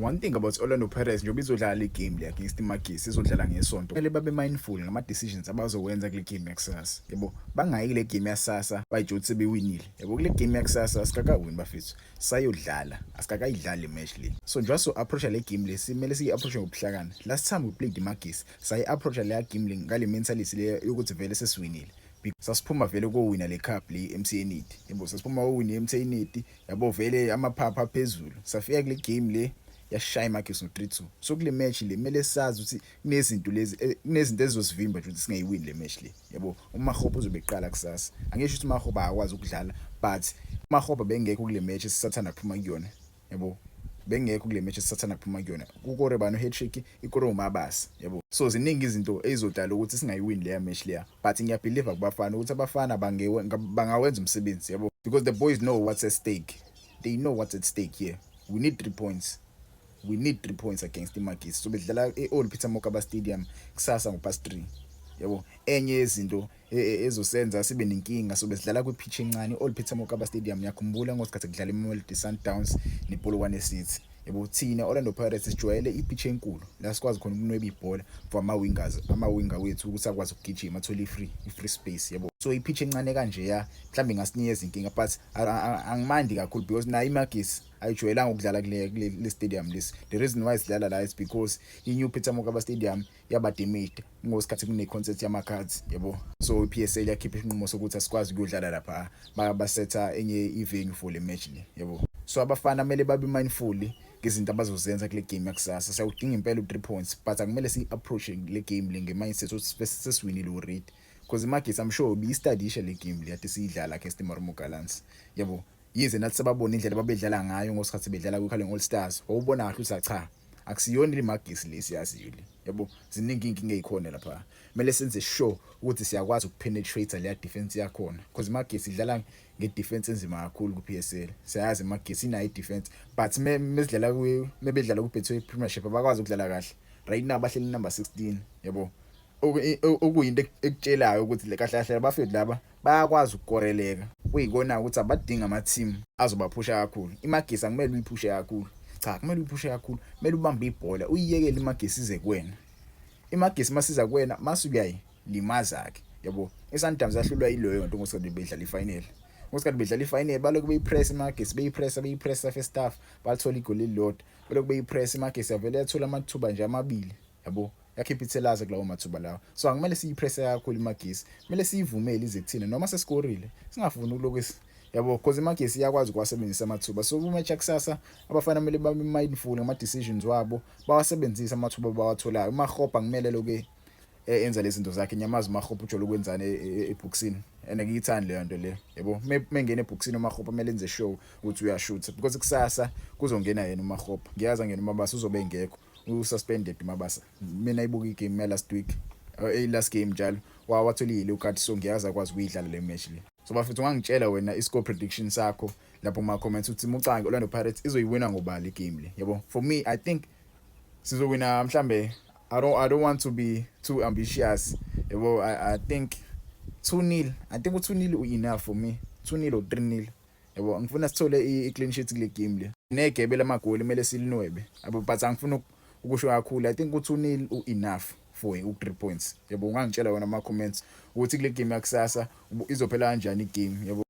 One thing about Orlando Pirates njengoba izodlala le game le against iMagpies izodlala ngesonto kumele babe mindful ngama decisions abazowenza kule game yakusasa yabo bangayi kule game yasasa bayijothi sebewinile yabo kule game yakusasa asikakawini bafethu sayodlala asikakayidlali match le so njengoba so approach le game le simele siyi approach ngobuhlakani last time we played iMagpies sayi approach le game le ngale mentality le yokuthi vele sesiwinile sasiphuma vele kowina le cup le MTN 8 yabo sasiphuma kowina MTN 8 yabo vele amaphapha phezulu safika kule game le yashaya iMagpies no 3-2 so kule match le kumele sazi ukuthi kunezinto ezizosivimba nje ukuthi singayiwini le match le yabo uMakgopa uzobe eqala kusasa angisho ukuthi uMakgopa akwazi ukudlala but uMakgopa bengekho kule match esisathanda kuphuma kuyona yabo bengekho kule match esisathanda kuphuma kuyona ukore bano hat-trick ikoro uMabasa yabo so ziningi izinto ezizodala ukuthi singayiwini le match le but ngiyabelieve kubafana ukuthi abafana bangawenza umsebenzi yabo because the boys know what's at stake they know what's at stake here we need 3 points. We need 3 points against iMagpies so bedlala eOld Peter Mokaba Stadium kusasa ngo-3 yabo enye yezinto ezosenza sibe nenkinga so besidlala kwipitch encane eOld Peter Mokaba Stadium yakhumbula ngosikhathi kudlala iMolodi Sundowns nePolokwane City yabo thina Orlando Pirates sijwayele ipitch enkulu la sikwazi khona ukunweba ibhola for ama-winger wethu ukuthi akwazi ukugijima athole i-free space yabo so ipitch encane kanje mhlambe ngasinikeza inkinga but angimandi kakhulu because na iMagpies ayijwayelanga ukudlala kule stadium lesi the reason why sidlala la is because iNew Peter Mokaba Stadium yaba damaged ngosikhathi kune concert yamacards yabo so iPSL yakhipha inqumo sokuthi asikwazi ukudlala lapha basetha enye ivenue for le match le yabo so abafana kumele babe mindful ngezinto abazozenza kule game yakusasa sayudinga impela u3 points but akumele si-approach le game le nge-mindset ukuthi sesiwinile already because iMagpies I'm sure bi-studisha le game le yade siyidlala against iMarumo Gallants yabo yize nathi sababona indlela babedlala ngayo ngosikhathi bedlala kwiKhaleng All Stars wawubona kahle ukuthi cha akusiyona iMagpies lesiyaziyo le yabo ziningi inkinga ezikhona lapha kumele senze sure ukuthi siyakwazi ukupenetrate le defense yakhona because iMagpies idlala ngedefense enzima kakhulu kuPSL siyazi iMagpies inayo idefense but mesidlala mebedlala kuBetway Premiership abakwazi ukudlala kahle right now bahleli number 16 yabo okuyinto ekutshelayo ukuthi le kahle kahle abafethu laba bayakwazi ukukoreleka kuyikona ukuthi abadinga ama team azobaphusha kakhulu iMagpies akumele uyiphushe kakhulu cha kumele uyiphushe kakhulu kumele ubambe ibhola uyiyekele iMagpies ize kuwena iMagpies masiza kuwena masuyayilimaza ke yabo iSundowns yahlulwa yileyo nto ngosikhathi bedlala ifinal ngosikhathi bedlala ifinal baloko beyipress iMagpies beyipress first half bathola igoli elilodwa baloko beyipress iMagpies yavele yathola amathuba nje amabili yabo yakhipithelaza kulawo mathuba lawo so akumele siyipress kakhulu iMagpies kumele siyivumele ize kuthina noma sesikorile singafuni ukulokhu yabo because iMagpies iyakwazi ukwasebenzisa amathuba so kumatch yakusasa abafana kumele babe mindful ngama decisions wabo bawasebenzisa amathuba bawatholayo uMakgopa kumele loke enza lezi zinto zakhe nyamazi uMakgopa ujolo kwenzana eBoxing and ngiyithanda leyo nto le yabo mengene eBoxing uMakgopa kumele enze show ukuthi uyashoot because kusasa kuzongena yena uMakgopa ngiyazi ngena uMabasa uzobe engekho ususpended uMabasa mina ibuka igame last week last game njalo wathola yile ukati so ngiyazi akwazi ukuyidlala le match le so bafethu ngangitshela wena iscore prediction sakho lapho ma comments uthi Mucange Orlando Pirates izoyiwina ngobali igame le yabo for me I think sizowina mhlambe I don't want to be too ambitious yabo I think 2-0 I think u2-0 enough for me 2-0 or 3-0 yabo ngifuna sithole i-clean sheet kule game le negebe lamagoli kumele silinwebe abo but angifuna ukusho kakhulu I think u2-0 enough for u3 points yabo ungangitshela wena ama comments ukuthi kule game yakusasa izophela kanjani igame yabo